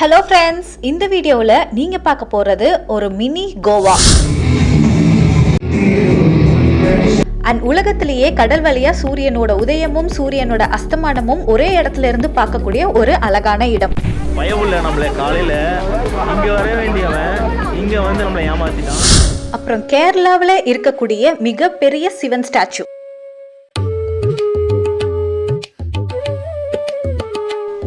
Hello friends, இந்த வீடியோவில் நீங்கள் பார்க்க போகிறது ஒரு மினி கோவா. அண்ட் உலகத்திலேயே கடல் வழியா சூரியனோட உதயமும் சூரியனோட அஸ்தமானமும் ஒரே இடத்துல இருந்து பார்க்கக்கூடிய ஒரு அழகான இடம். பயவுள்ள நம்மள காலையில் இங்கே வர வேண்டியவன் இங்கே வந்து நம்மளை ஏமாத்திட்டான். அப்புறம் கேரளாவில் இருக்கக்கூடிய மிகப்பெரிய சிவன் ஸ்டாச்சு.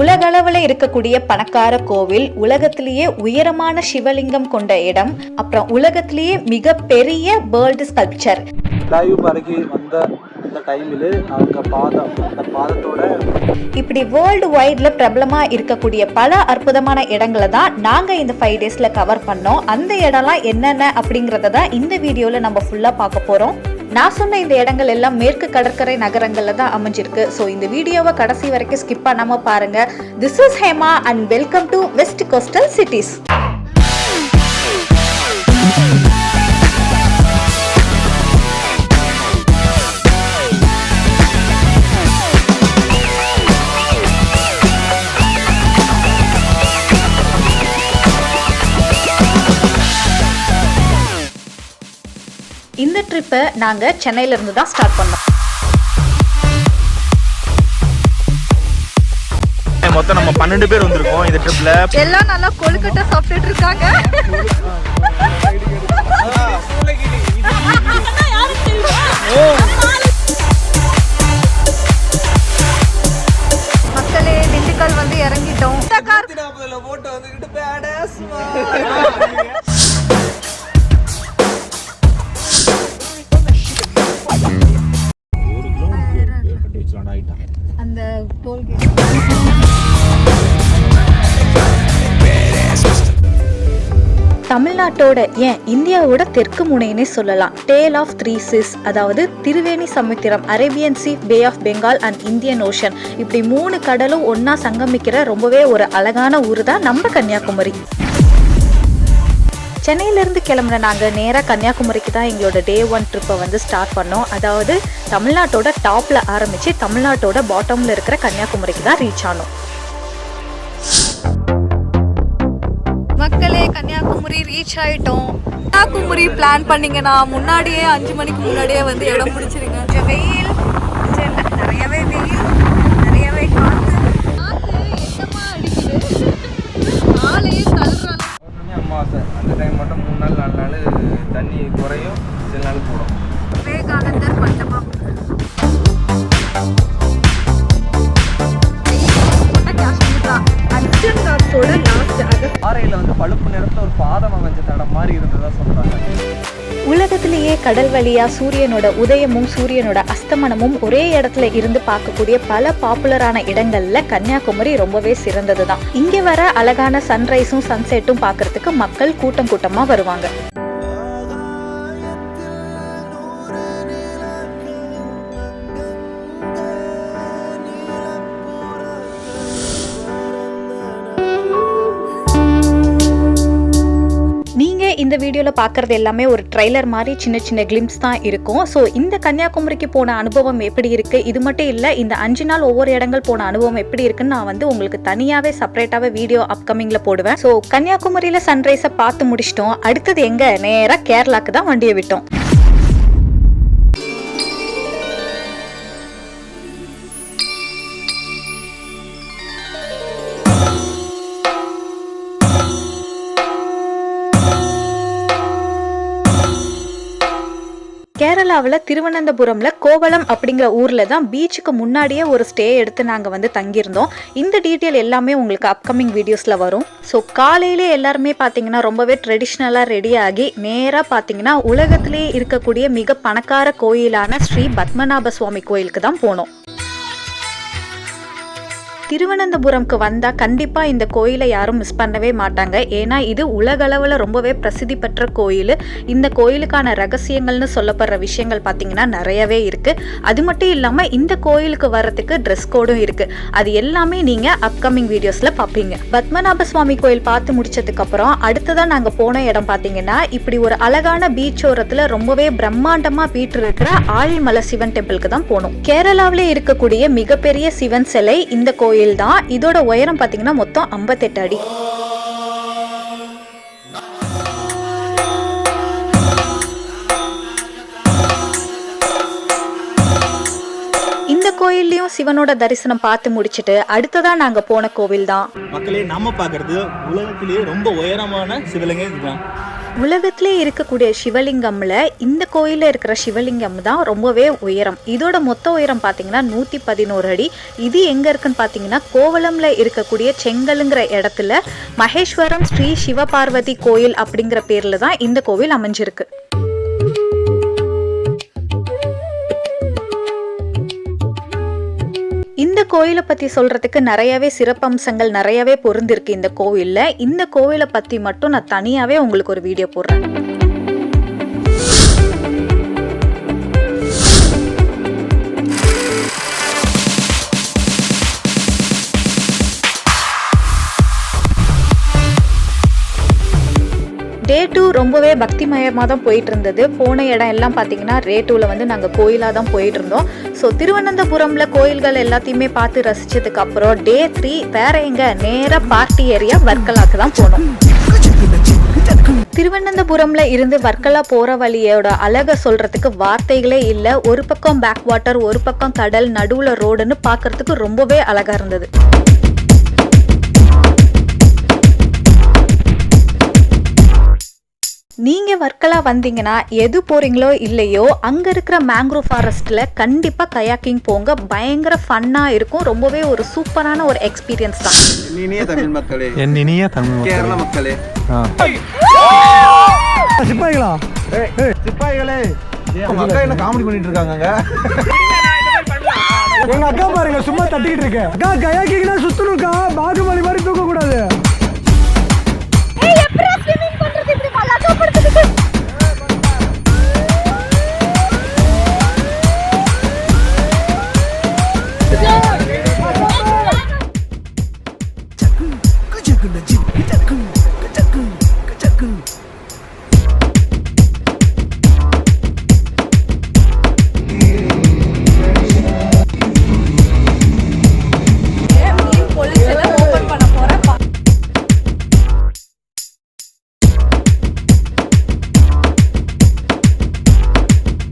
உலகளவில் இருக்கக்கூடிய பணக்கார கோவில், உலகத்திலேயே உயரமான சிவலிங்கம் கொண்ட இடம், அப்புறம் உலகத்திலேயே மிகப்பெரிய பேர்டு ஸ்கல்ப்சர். இப்படி வேர்ல்டு வைட்ல பிரபலமா இருக்கக்கூடிய பல அற்புதமான இடங்களை தான் நாங்க இந்த 5 டேஸ்ல கவர் பண்ணோம். அந்த இடம்லாம் என்னென்ன அப்படிங்கறத தான் இந்த வீடியோல நம்ம ஃபுல்லா பார்க்க போறோம். நான் சொன்ன இந்த இடங்கள் எல்லாம் மேற்கு கடற்கரை நகரங்கள்ல தான் அமைஞ்சிருக்கு. ஸோ இந்த வீடியோவை கடைசி வரைக்கும் ஸ்கிப் பண்ணாம பாருங்க. This is Hema and welcome to west coastal cities. இந்த ட்ரிப்பை நாங்கள் சென்னையிலேருந்து தான் ஸ்டார்ட் பண்ணோம். மொத்தம் நம்ம 12 பேர் வந்திருக்கோம் இந்த ட்ரிப்ல. எல்லாம் நல்லா கொழுக்கட்டை சாப்பிட்டுட்டு இருக்காங்க. மக்களே, திண்டுக்கல் வந்து இறங்கிட்டோம். அந்த டோல்கேட் தமிழ்நாட்டோட ஏன் இந்தியாவோட தெற்கு முனைனே சொல்லலாம். டேல் ஆஃப் 3 சீஸ், அதாவது திருவேணி சமுத்திரம், Arabian sea, bay of Bengal and Indian ocean, இப்படி 3 கடலும் ஒன்னா சங்கமிக்கிற ரொம்பவே ஒரு அழகான ஊர் தான் நம்ம கன்னியாகுமரி. சென்னையிலேருந்து கிளம்புன நாங்கள் நேராக கன்னியாகுமரிக்கு தான் எங்களோட டே 1 ட்ரிப்பை வந்து ஸ்டார்ட் பண்ணோம். அதாவது தமிழ்நாட்டோட டாப்பில் ஆரம்பித்து தமிழ்நாட்டோட பாட்டமில் இருக்கிற கன்னியாகுமரிக்கு தான் ரீச் ஆனோம். மக்களே, கன்னியாகுமரி ரீச் ஆகிட்டோம். கன்னியாகுமரி பிளான் பண்ணிங்கன்னா முன்னாடியே 5 மணிக்கு முன்னாடியே வந்து இடம் பிடிச்சிருங்க. வெயில், நிறையவே வெயில், நிறையவே காற்று என்னமா அடிக்குது, ஆளையே தள்ளுறாங்க. அமாவாசை அந்த டைம் மட்டும் 3 நாள் 4 நாள் தண்ணி குறையும், சில நாள் கூடும். விவேகானந்தர் மண்டபம் பாறையில் வந்து பழுப்பு நிறத்தில் ஒரு பாதம் அமைஞ்ச தடம் மாதிரி இருந்ததா சொல்றாங்க. உலகத்திலேயே கடல் வழியா சூரியனோட உதயமும் சூரியனோட அஸ்தமனமும் ஒரே இடத்துல இருந்து பார்க்கக்கூடிய பல பாப்புலரான இடங்கள்ல கன்னியாகுமரி ரொம்பவே சிறந்ததுதான். இங்க வர அழகான சன்ரைஸும் சன்செட்டும் பார்க்கறதுக்கு மக்கள் கூட்டம் கூட்டமா வருவாங்க. இந்த வீடியோவில் பார்க்குறது எல்லாமே ஒரு ட்ரெய்லர் மாதிரி சின்ன சின்ன கிளிம்ஸ் தான் இருக்கும். ஸோ இந்த கன்னியாகுமரிக்கு போன அனுபவம் எப்படி இருக்குது, இது மட்டும் இல்லை இந்த 5 நாள் ஒவ்வொரு இடங்கள் போன அனுபவம் எப்படி இருக்குன்னு நான் வந்து உங்களுக்கு தனியாகவே செப்பரேட்டாகவே வீடியோ அப்கமிங்கில் போடுவேன். ஸோ கன்னியாகுமரியில் சன்ரைஸை பார்த்து முடிச்சிட்டோம். அடுத்தது எங்கே, நேராக கேரளாக்கு தான் வண்டியை விட்டோம். கேரளாவில் திருவனந்தபுரம்ல கோவளம் அப்படிங்கிற ஊர்ல தான் பீச்சுக்கு முன்னாடியே ஒரு ஸ்டே எடுத்து நாங்கள் வந்து தங்கியிருந்தோம். இந்த டீட்டெயில் எல்லாமே உங்களுக்கு அப்கமிங் வீடியோஸில் வரும். ஸோ காலையிலே எல்லாருமே பார்த்தீங்கன்னா ரொம்பவே ட்ரெடிஷ்னலாக ரெடி ஆகி நேராக பார்த்தீங்கன்னா உலகத்திலேயே இருக்கக்கூடிய மிக பணக்கார கோயிலான ஸ்ரீ பத்மநாப சுவாமி கோயிலுக்கு தான் போனோம். திருவனந்தபுரம்க்கு வந்தால் கண்டிப்பாக இந்த கோயிலை யாரும் மிஸ் பண்ணவே மாட்டாங்க. ஏன்னா இது உலகளவில் ரொம்பவே பிரசித்தி பெற்ற கோயில். இந்த கோயிலுக்கான ரகசியங்கள்னு சொல்லப்படுற விஷயங்கள் பார்த்தீங்கன்னா நிறையவே இருக்குது. அது மட்டும் இல்லாமல் இந்த கோயிலுக்கு வர்றதுக்கு ட்ரெஸ் கோடும் இருக்குது. அது எல்லாமே நீங்கள் அப்கமிங் வீடியோஸில் பார்ப்பீங்க. பத்மநாப சுவாமி கோயில் பார்த்து முடிச்சதுக்கப்புறம் அடுத்ததான் நாங்கள் போன இடம் பார்த்தீங்கன்னா இப்படி ஒரு அழகான பீச் ஓரத்தில் ரொம்பவே பிரம்மாண்டமாக வீட்டு இருக்கிற ஆழிமலை சிவன் டெம்பிளுக்கு தான் போனோம். கேரளாவிலே இருக்கக்கூடிய மிகப்பெரிய சிவன் சிலை இந்த கோயில் கோயில் தான். இதோட உயரம் பார்த்தீங்கன்னா மொத்தம் 58 அடி. இந்த கோயில்லையும் சிவனோட தரிசனம் பார்த்து முடிச்சுட்டு அடுத்ததா நாங்க போன கோவில் தான். மக்களே, நம்ம பார்க்கறது உலகத்திலேயே ரொம்ப உயரமான சிவலிங்கம் இதுதான். உலகத்திலே இருக்கக்கூடிய சிவலிங்கம்ல இந்த கோயிலில் இருக்கிற சிவலிங்கம் தான் ரொம்பவே உயரம். இதோட மொத்த உயரம் பார்த்தீங்கன்னா 111 அடி. இது எங்கே இருக்குன்னு பார்த்தீங்கன்னா கோவளம்ல இருக்கக்கூடிய செங்கலுங்கிற இடத்துல மகேஸ்வரம் ஸ்ரீ சிவபார்வதி கோயில் அப்படிங்கிற பேரில் தான் இந்த கோவில் அமைஞ்சிருக்கு. இந்த கோயிலை பற்றி சொல்கிறதுக்கு நிறையவே சிறப்பம்சங்கள் நிறையவே பொருந்திருக்கு இந்த கோவிலில். இந்த கோவிலை பற்றி மட்டும் நான் தனியாகவே உங்களுக்கு ஒரு வீடியோ போடுறேன். டே 2 ரொம்பவே பக்திமயமாக தான் போயிட்டு இருந்தது. போன இடம் எல்லாம் பார்த்தீங்கன்னா டே 2ல வந்து நாங்கள் கோயிலாக தான் போயிட்டு இருந்தோம். ஸோ திருவனந்தபுரம்ல கோயில்கள் எல்லாத்தையுமே பார்த்து ரசிச்சதுக்கு அப்புறம் டே 3 வேற எங்க நேராக பார்ட்டி ஏரியா வர்க்கலாக்கு தான் போனோம். திருவனந்தபுரம்ல இருந்து வர்க்கலா போற வழியோட அழகை சொல்றதுக்கு வார்த்தைகளே இல்லை. ஒரு பக்கம் பேக் வாட்டர், ஒரு பக்கம் கடல், நடுவுல ரோடுன்னு பார்க்கறதுக்கு ரொம்பவே அழகா இருந்தது. நீங்க வர்க்கலா வந்தீங்கன்னா எது போறீங்களோ இல்லையோ அங்க இருக்கிற மேங்க்ரோவ் ஃபாரஸ்ட்ல கண்டிப்பா கயாக்கிங் போங்க. பயங்கர ஃபன்னா இருக்கும். ரொம்பவே ஒரு சூப்பரான ஒரு எக்ஸ்பீரியன்ஸ் தான். இனிய தமிழ் மக்களே, என் இனிய தமிழ் கேரள மக்களே, சிப்பாய்களா, சிப்பாய்களே, அவங்க அக்கா என்ன காமெடி பண்ணிட்டு இருக்காங்க. எங்க அக்கா பாருங்க சும்மா தட்டிக்கிட்டு இருக்கு. அக்கா கயாக்கிங்னா சுத்தணும்க்கா, பாகுபலி மாதிரி தூக்க கூடாது.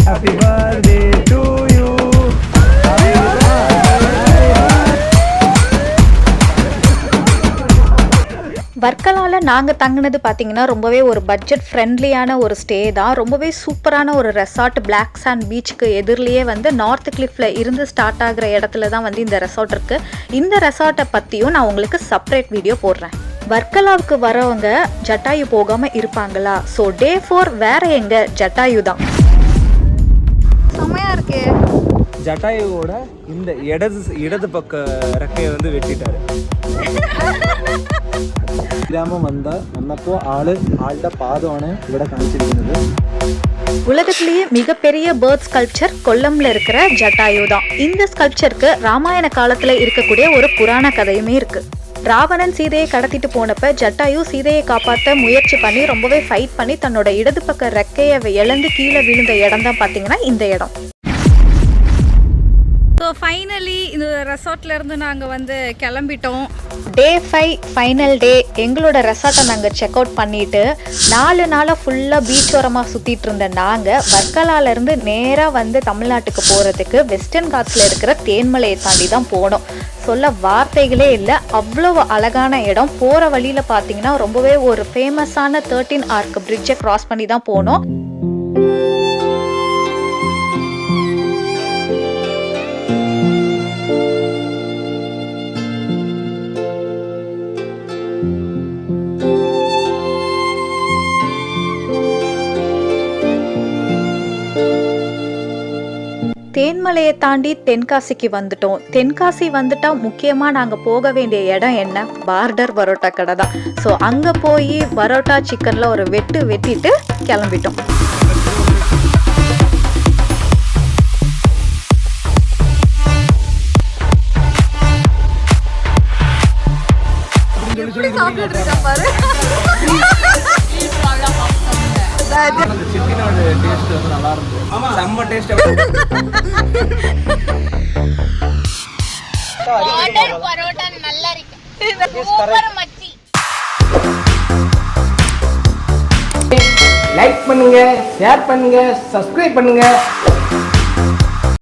Happy birthday to you. வர்க்கலால நாங்கள் தங்கினது பார்த்தீங்கன்னா ரொம்பவே ஒரு பட்ஜெட் ஃப்ரெண்ட்லியான ஒரு ஸ்டே தான். ரொம்பவே சூப்பரான ஒரு ரெசார்ட். பிளாக் சாண்ட் பீச்சுக்கு எதிரிலேயே வந்து நார்த் கிளிஃப்ல இருந்து ஸ்டார்ட் ஆகிற இடத்துல தான் வந்து இந்த ரெசார்ட் இருக்கு. இந்த ரெசார்ட்டை பற்றியும் நான் உங்களுக்கு செப்பரேட் வீடியோ போடுறேன். வர்க்கலாவுக்கு வரவங்க ஜட்டாயு போகாமல் இருப்பாங்களா? ஸோ டே 4 வேற எங்க ஜட்டாயு தான். செம்மையா இருக்கு. ஜட்டாயுவோட இந்த இடது பக்க ரெக்கையை வந்து வெட்டிட்டாரு. ഗ്രാമം വന്നപ്പോൾ ആളുടെ പാദമാണ് ഇവിടെ കാണിച്ചിരിക്കുന്നത്. உலகத்திலேயே மிகப்பெரிய பேர்ட் ஸ்கல்ப்சர் கொல்லம்ல இருக்கிற ஜட்டாயு தான். இந்த ஸ்கல்ப்சருக்கு ராமாயண காலத்துல இருக்கக்கூடிய ஒரு புராண கதையுமே இருக்கு. ராவணன் சீதையை கடத்திட்டு போனப்ப ஜட்டாயு சீதையை காப்பாற்ற முயற்சி பண்ணி ரொம்பவே ஃபைட் பண்ணி தன்னோட இடது பக்க ரெக்கையை இழந்து கீழே விழுந்த இடம் தான் பார்த்தீங்கன்னா இந்த இடம். ஸோ ஃபைனலி இந்த ரெசார்ட்ல இருந்து நாங்கள் வந்து கிளம்பிட்டோம். டே 5 ஃபைனல் டே. எங்களோட ரெசார்ட்டை நாங்கள் செக் அவுட் பண்ணிட்டு 4 நாளாக ஃபுல்லாக பீச் ஓரமாக சுற்றிட்டு இருந்த நாங்கள் வர்க்கலாலேருந்து நேராக வந்து தமிழ்நாட்டுக்கு போகிறதுக்கு வெஸ்டர்ன் காட்ஸில் இருக்கிற தேன்மலையை தாண்டி தான் போனோம். சொல்ல வார்த்தைகளே இல்லை, அவ்வளோ அழகான இடம். போகிற வழியில் பார்த்தீங்கன்னா ரொம்பவே ஒரு ஃபேமஸான 13 ஆர்க் பிரிட்ஜை கிராஸ் பண்ணி தான் போனோம். தேன்மலையை தாண்டி தென்காசிக்கு வந்துட்டோம். தென்காசி வந்துட்டா முக்கியமாக நாங்கள் போக வேண்டிய இடம் என்ன? பார்டர் பரோட்டா கடை தான். ஸோ அங்கே போய் பரோட்டா சிக்கனில் ஒரு வெட்டிட்டு கிளம்பிட்டோம். சாப்பிட்டு இருக்கா பாரு. அந்த சிக்கனோட டேஸ்ட் வந்து நல்லா இருந்துச்சு. செம்ம டேஸ்ட். பரோட்டா நல்லா இருக்கு. சூப்பர் மச்சி. லைக் பண்ணுங்க, ஷேர் பண்ணுங்க, சப்ஸ்கிரைப் பண்ணுங்க.